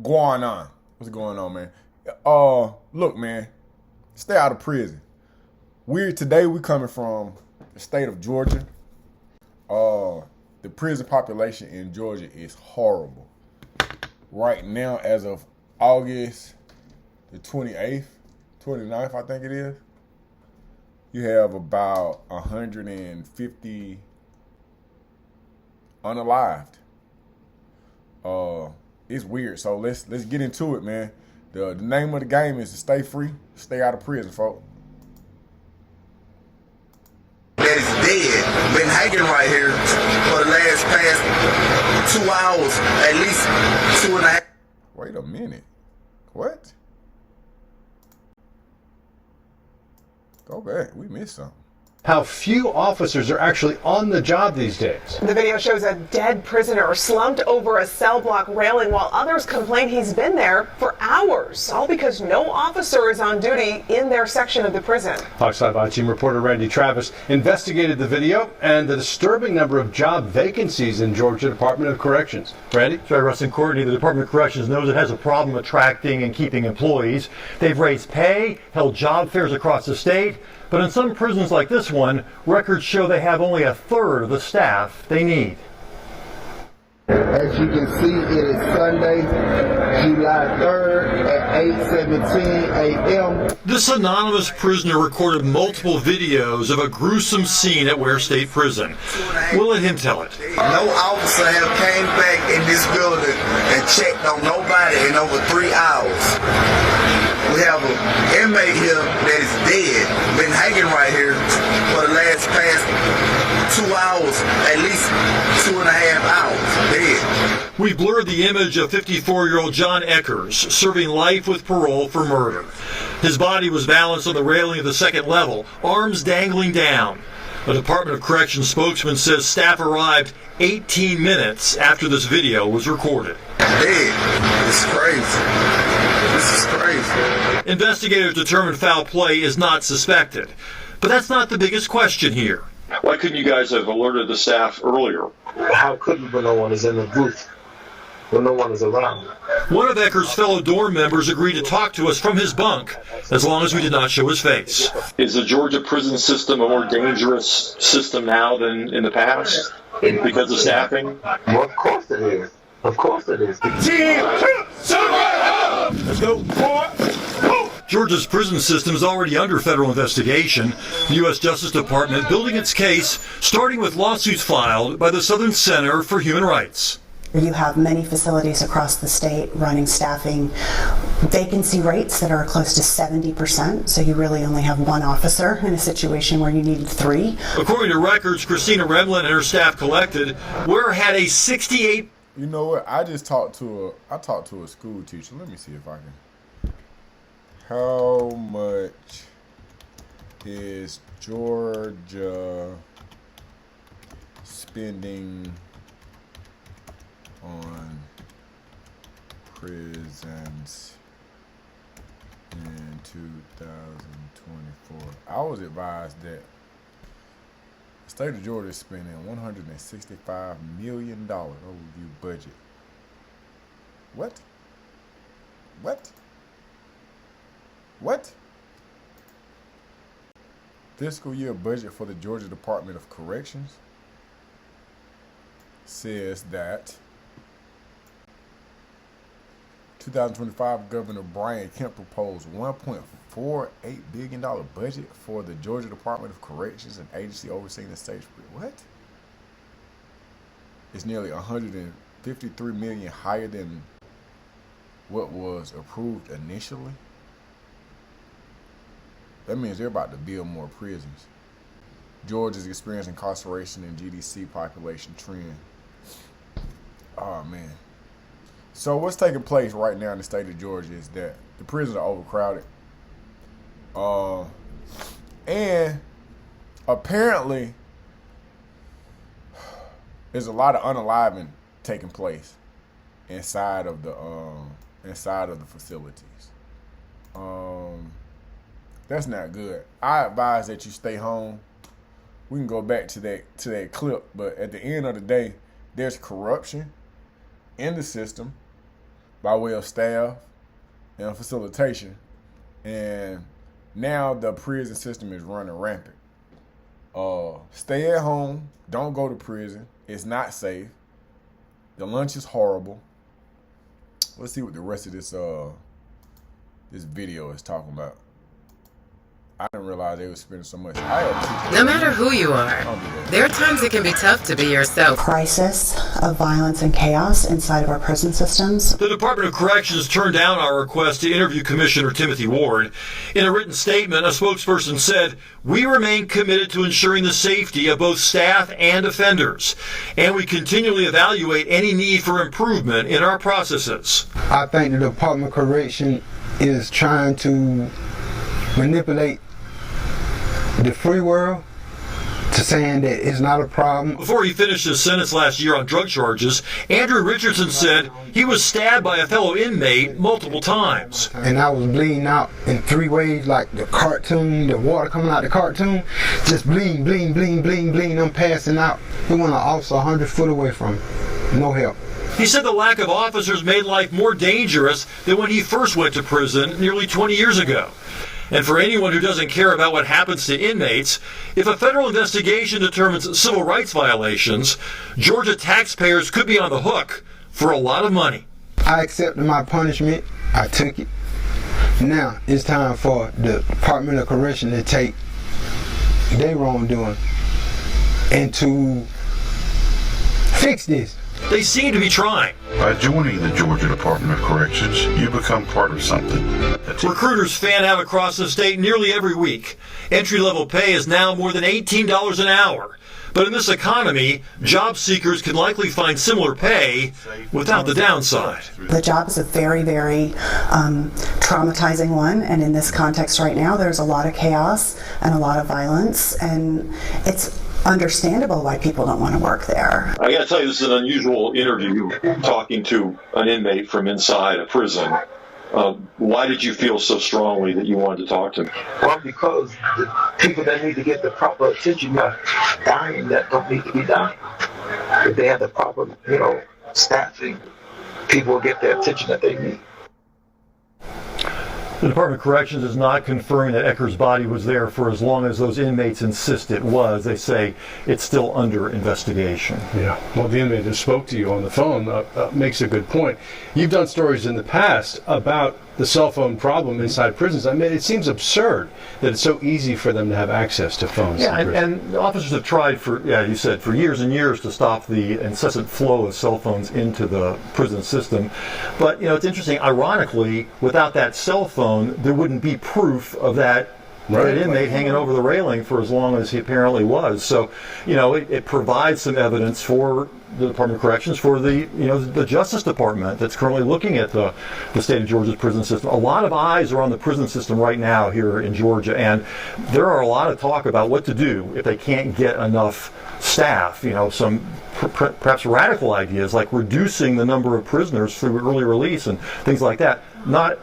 Going on. What's going on, man? Look, man, stay out of prison. Today we coming from the state of Georgia. The prison population in Georgia is horrible. Right now, as of August the 28th, 29th, I think it is, you have about 150 unalived. It's weird. So let's get into it, man. The name of the game is to stay free, stay out of prison, folks. That is dead. Been hanging right here for the past 2 hours, at least 2.5. Wait a minute. What? Go back. We missed something. How few officers are actually on the job these days. The video shows a dead prisoner slumped over a cell block railing while others complain he's been there for hours, all because no officer is on duty in their section of the prison. Fox 5 I-Team reporter Randy Travis investigated the video and the disturbing number of job vacancies in Georgia Department of Corrections. Randy? That's right, Russ and Courtney. The Department of Corrections knows it has a problem attracting and keeping employees. They've raised pay, held job fairs across the state, but in some prisons like this one, records show they have only a third of the staff they need. As you can see, it is Sunday, July 3rd at 8:17 a.m. This anonymous prisoner recorded multiple videos of a gruesome scene at Ware State Prison. We'll let him tell it. No officer have came back in this building and checked on nobody in over 3 hours. We have an inmate here that is dead, been hanging right here for the past 2 hours, at least 2.5 hours, dead. We blurred the image of 54-year-old John Eckers serving life with parole for murder. His body was balanced on the railing of the second level, arms dangling down. A Department of Corrections spokesman says staff arrived 18 minutes after this video was recorded. Dead. It's crazy. This is crazy. Investigators determined foul play is not suspected. But that's not the biggest question here. Why couldn't you guys have alerted the staff earlier? How could we when no one is in the booth, when no one is around? One of Eckers' fellow dorm members agreed to talk to us from his bunk, as long as we did not show his face. Is the Georgia prison system a more dangerous system now than in the past because of staffing? Well, of course it is. Of course it is. Let's go. Georgia's prison system is already under federal investigation. The U.S. Justice Department building its case, starting with lawsuits filed by the Southern Center for Human Rights. You have many facilities across the state running staffing vacancy rates that are close to 70%, so you really only have one officer in a situation where you needed 3. According to records Christina Remlin and her staff collected, Ware had a 68. You know what? I talked to a school teacher. Let me see if I can. How much is Georgia spending on prisons in 2024? I was advised that the state of Georgia is spending $165 million overview budget. What? Fiscal year budget for the Georgia Department of Corrections says that 2025 Governor Brian Kemp proposed $1.48 billion budget for the Georgia Department of Corrections, an agency overseeing the state's. What? It's nearly $153 million higher than what was approved initially. That means they're about to build more prisons. Georgia is experiencing incarceration and GDC population trend. Oh, man. So what's taking place right now in the state of Georgia is that the prisons are overcrowded. And apparently there's a lot of unaliving taking place inside of the facilities. That's not good. I advise that you stay home. We can go back to that clip, but at the end of the day, there's corruption in the system. by way of staff and facilitation. And now the prison system is running rampant. Stay at home. Don't go to prison. It's not safe. The lunch is horrible. Let's see what the rest of this video is talking about. I didn't realize they were spending so much. No matter who you are, there are times it can be tough to be yourself. Crisis of violence and chaos inside of our prison systems. The Department of Corrections turned down our request to interview Commissioner Timothy Ward. In a written statement, a spokesperson said, "We remain committed to ensuring the safety of both staff and offenders, and we continually evaluate any need for improvement in our processes." I think the Department of Correction is trying to manipulate the free world to saying that it's not a problem. Before he finished his sentence last year on drug charges, Andrew Richardson said he was stabbed by a fellow inmate multiple times. And I was bleeding out in 3 ways, like the cartoon, the water coming out the cartoon, just bleeding, bleeding, bleeding, bleeding, bleeding. I'm passing out. We want an officer 100 foot away from him. No help. He said the lack of officers made life more dangerous than when he first went to prison nearly 20 years ago. And for anyone who doesn't care about what happens to inmates, if a federal investigation determines civil rights violations, Georgia taxpayers could be on the hook for a lot of money. I accepted my punishment. I took it. Now it's time for the Department of Correction to take their wrongdoing and to fix this. They seem to be trying. By joining the Georgia Department of Corrections, you become part of something. Recruiters fan out across the state nearly every week. Entry-level pay is now more than $18 an hour. But in this economy, job seekers can likely find similar pay without the downside. The job is a very, very traumatizing one, and in this context right now, there's a lot of chaos and a lot of violence, and it's understandable why people don't want to work there. I gotta tell you, this is an unusual interview, talking to an inmate from inside a prison. Why did you feel so strongly that you wanted to talk to me? Well, because the people that need to get the proper attention are dying that don't need to be dying. If they have the proper, staffing, people will get the attention that they need. The Department of Corrections is not confirming that Ecker's body was there for as long as those inmates insist it was. They say it's still under investigation. Yeah, well, the inmate who spoke to you on the phone makes a good point. You've done stories in the past about the cell phone problem inside prisons. I mean, it seems absurd that it's so easy for them to have access to phones. Yeah, and officers have tried for years and years to stop the incessant flow of cell phones into the prison system. But, it's interesting, ironically, without that cell phone, there wouldn't be proof of that inmate hanging over the railing for as long as he apparently was. So, it provides some evidence for the Department of Corrections, for the Justice Department that's currently looking at the state of Georgia's prison system. A lot of eyes are on the prison system right now here in Georgia, and there are a lot of talk about what to do if they can't get enough staff. Some perhaps radical ideas like reducing the number of prisoners through early release and things like that. Not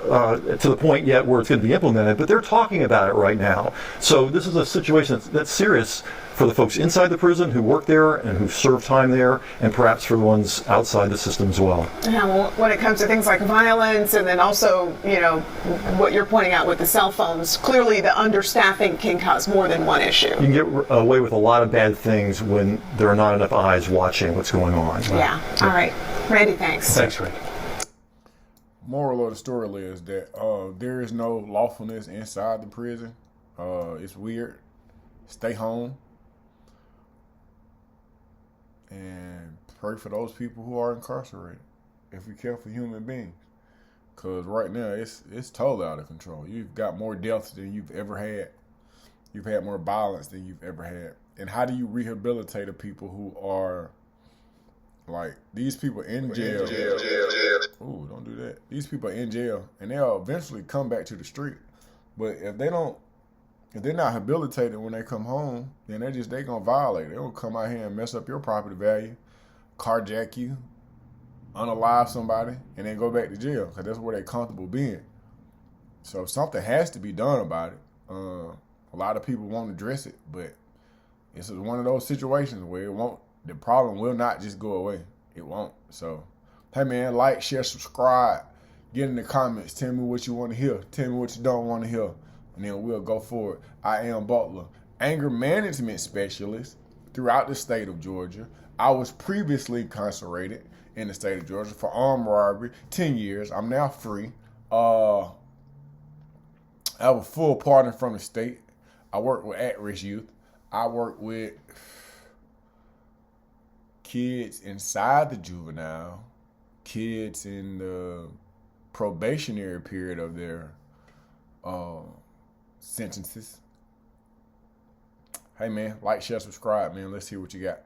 to the point yet where it's going to be implemented, but they're talking about it right now. So this is a situation that's serious for the folks inside the prison who work there and who serve time there, and perhaps for the ones outside the system as well. Yeah, well, when it comes to things like violence, and then also, what you're pointing out with the cell phones, clearly the understaffing can cause more than one issue. You can get away with a lot of bad things when there are not enough eyes watching what's going on. Yeah. All right. Randy, thanks. Thanks, Randy. Moral of the story is that there is no lawfulness inside the prison. It's weird. Stay home and pray for those people who are incarcerated if we care for human beings. Because right now it's totally out of control. You've got more deaths than you've ever had. You've had more violence than you've ever had. And how do you rehabilitate the people who are like these people in jail? Ooh, don't do that. These people are in jail, and they'll eventually come back to the street. But if they're not rehabilitated when they come home, then they're gonna violate. They're gonna come out here and mess up your property value, carjack you, unalive somebody, and then go back to jail because that's where they're comfortable being. So something has to be done about it. A lot of people won't address it, but this is one of those situations where the problem will not just go away. It won't. So Hey, man, like, share, subscribe. Get in the comments. Tell me what you want to hear. Tell me what you don't want to hear. And then we'll go for it. I am Butler, anger management specialist throughout the state of Georgia. I was previously incarcerated in the state of Georgia for armed robbery, 10 years. I'm now free. I have a full pardon from the state. I work with at-risk youth. I work with kids inside the juvenile, kids in the probationary period of their sentences. Hey, man, like, share, subscribe, man. Let's hear what you got.